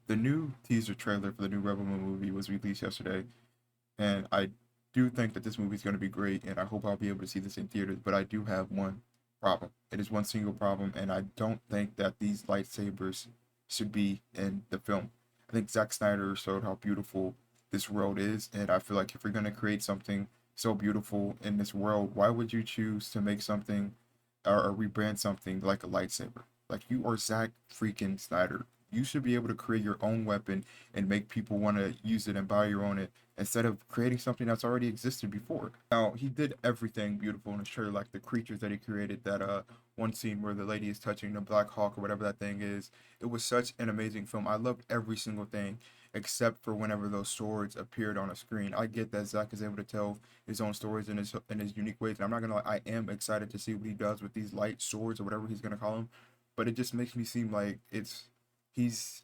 The new teaser trailer for the new Rebel Moon movie was released yesterday, and I do think that this movie is going to be great, and I hope I'll be able to see this in theaters. But I do have one problem. It is one single problem, and I don't think that these lightsabers should be in the film. I think Zack Snyder showed how beautiful this world is, and I feel like if you're going to create something so beautiful in this world, why would you choose to make something or rebrand something like a lightsaber? Like, you are Zack freaking Snyder. You should be able to create your own weapon and make people want to use it and buy your own it instead of creating something that's already existed before. Now, he did everything beautiful in the trailer, like the creatures that he created, that one scene where the lady is touching the Black Hawk or whatever that thing is. It was such an amazing film. I loved every single thing except for whenever those swords appeared on a screen. I get that Zach is able to tell his own stories in his unique ways, and I'm not gonna lie, I am excited to see what he does with these light swords or whatever he's gonna call them. But it just makes me seem like he's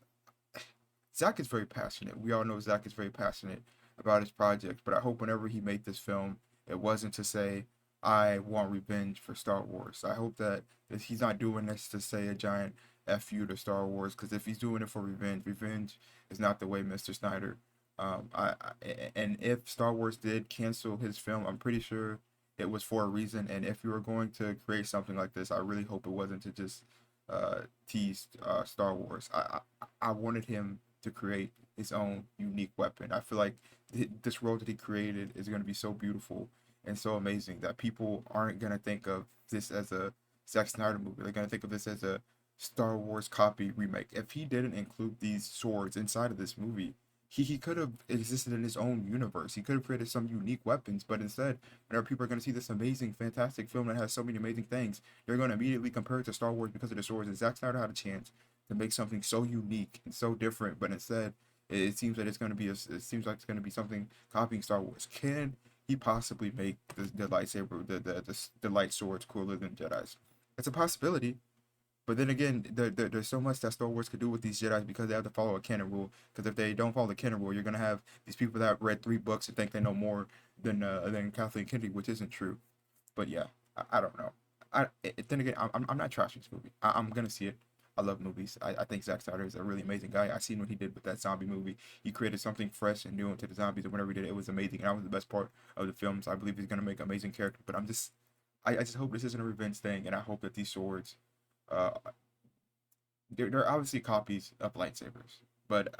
Zach is very passionate. We all know Zach is very passionate about his project, but I hope whenever he made this film, it wasn't to say, I want revenge for Star Wars. I hope that he's not doing this to say a giant F you to Star Wars, because if he's doing it for revenge, revenge is not the way, Mr. Snyder. And if Star Wars did cancel his film, I'm pretty sure it was for a reason. And if you were going to create something like this, I really hope it wasn't to just tease Star Wars. I wanted him to create his own unique weapon. I feel like this world that he created is going to be so beautiful and so amazing that people aren't going to think of this as a Zack Snyder movie. They're going to think of this as a Star Wars copy remake. If he didn't include these swords inside of this movie, he could have existed in his own universe. He could have created some unique weapons, but instead, whenever people are going to see this amazing, fantastic film that has so many amazing things, they're going to immediately compare it to Star Wars because of the swords. And Zack Snyder had a chance to make something so unique and so different, but instead, it seems that it seems like it's going to be something copying Star Wars. Can he possibly make the lightsaber, the light swords cooler than Jedi's? It's a possibility, but then again, there's so much that Star Wars could do with these Jedi because they have to follow a canon rule. Because if they don't follow the canon rule, you're gonna have these people that have read 3 books and think they know more than Kathleen Kennedy, which isn't true. But yeah, I don't know. Then again, I'm not trashing this movie. I'm gonna see it. I love movies. I think Zack Snyder is a really amazing guy. I seen what he did with that zombie movie. He created something fresh and new into the zombies, and whenever he did it, it was amazing. And that was the best part of the films. I believe he's gonna make amazing characters. But I just hope this isn't a revenge thing, and I hope that these swords uh, they're obviously copies of lightsabers, but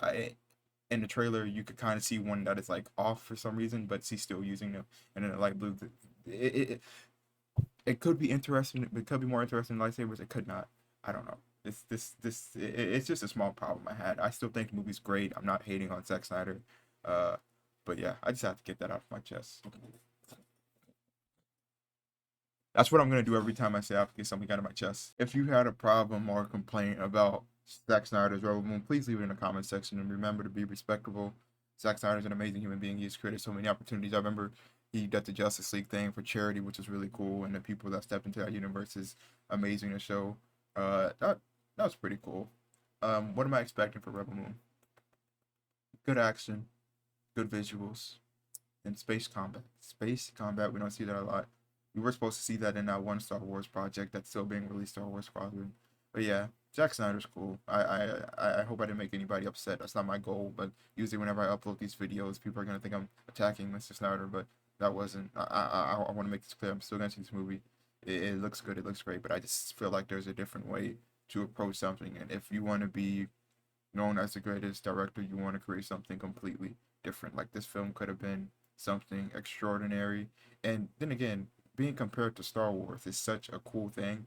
in the trailer you could kind of see one that is like off for some reason, but she's still using them, and then the light blue. It, it it could be interesting. It could be more interesting than lightsabers. It could not. I don't know. It's just a small problem I had. I still think the movie's great. I'm not hating on Zack Snyder, uh, but yeah, I just have to get that off my chest. That's what I'm gonna do every time I say I have to get something out of my chest. If you had a problem or a complaint about Zack Snyder's Rebel Moon, please leave it in the comment section and remember to be respectable. Zack Snyder's an amazing human being. He's created so many opportunities. I remember he did the Justice League thing for charity, which was really cool, and the people that stepped into that universe is amazing to show. That was pretty cool. What am I expecting for Rebel Moon? Good action, good visuals, and space combat. Space combat, we don't see that a lot. We were supposed to see that in that one Star Wars project that's still being released, Star Wars Squadron. But yeah, Zack Snyder's cool. I hope I didn't make anybody upset. That's not my goal. But usually whenever I upload these videos, people are gonna think I'm attacking Mr. Snyder. But that wasn't. I want to make this clear. I'm still gonna see this movie. It looks good. It looks great. But I just feel like there's a different way to approach something. And if you want to be known as the greatest director, you want to create something completely different. Like, this film could have been something extraordinary. And then again, being compared to Star Wars is such a cool thing,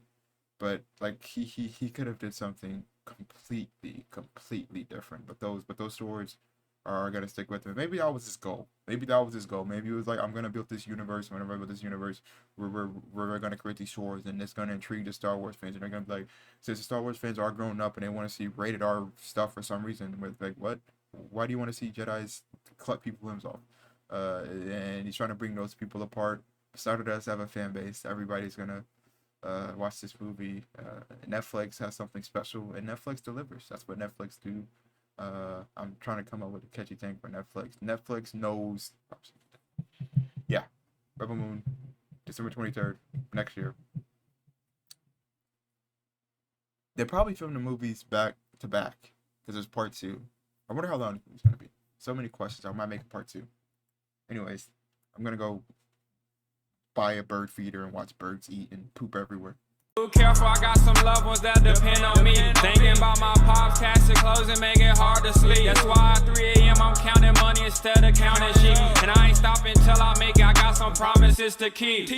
but like he could have did something completely different. But those swords are gonna stick with him. Maybe that was his goal. Maybe that was his goal. Maybe it was like, I'm gonna build this universe. Whenever I build this universe, we're gonna create these swords, and it's gonna intrigue the Star Wars fans, and they're gonna be like, since the Star Wars fans are grown up and they want to see rated R stuff for some reason, with like, what? Why do you want to see Jedi's cut people limbs off? And he's trying to bring those people apart. Star does have a fan base. Everybody's gonna watch this movie. Netflix has something special, and Netflix delivers. That's what Netflix do. I'm trying to come up with a catchy thing for Netflix. Netflix knows. Yeah, Rebel Moon, December 23rd next year. They probably film the movies back to back because there's part two. I wonder how long it's gonna be. So many questions. I might make a part 2. Anyways, I'm gonna go buy a bird feeder and watch birds eat and poop everywhere. Careful, I got some loved ones that depend on me. Thinking about my pops, cash and clothes and make it hard to sleep. That's why at 3 a.m. I'm counting money instead of counting sheep. And I ain't stopping till I make it. I got some promises to keep.